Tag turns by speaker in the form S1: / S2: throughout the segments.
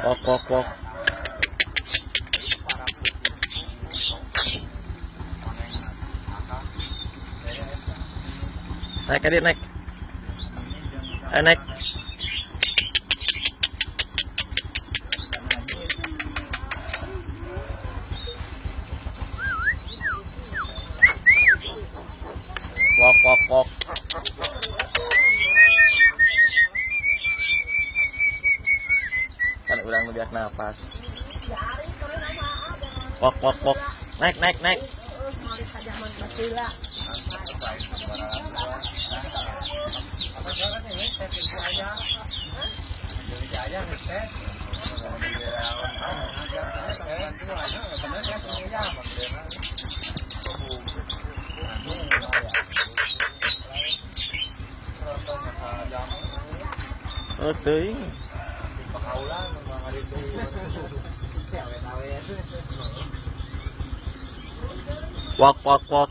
S1: Pok pok pok. Naik adik naik. Naik. Pok pok pok. Kan udah ngebiak nafas. Pok pok pok. Naik naik naik. Oh, teuing. Wok wok wok.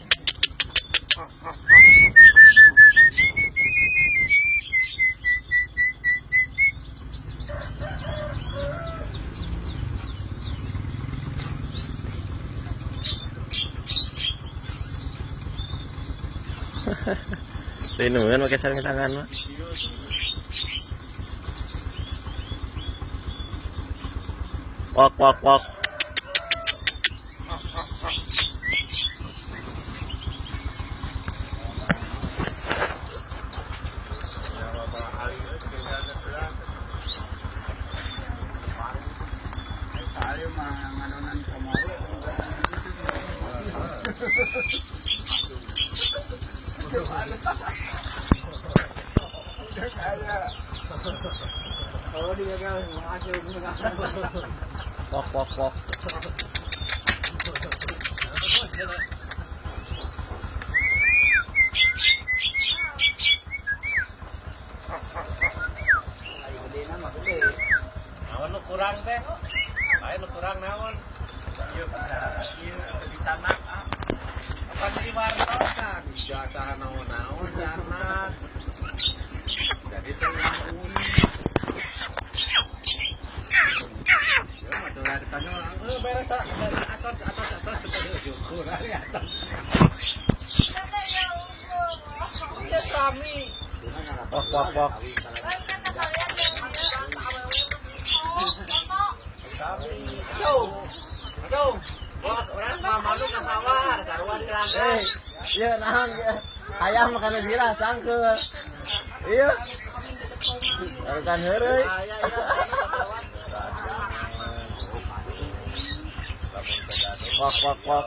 S1: Tinuan pakai sarung tangan mah. Wok wok wok. Pok pok pok. Naon nu kurang teh? Lain nu kurang naon? Ieu di tanak. Apa di wartosan? Jasa naon-naon janak. Jadi tengah beres atas syukur atas. Udah kami. Pok pok pok. Aduh. Orang malu kesawar, karuan dirangkai. Iya, nahan ya. Ayam makan dira sangkeul. Iya. Kan heureuy. Wak wak wak.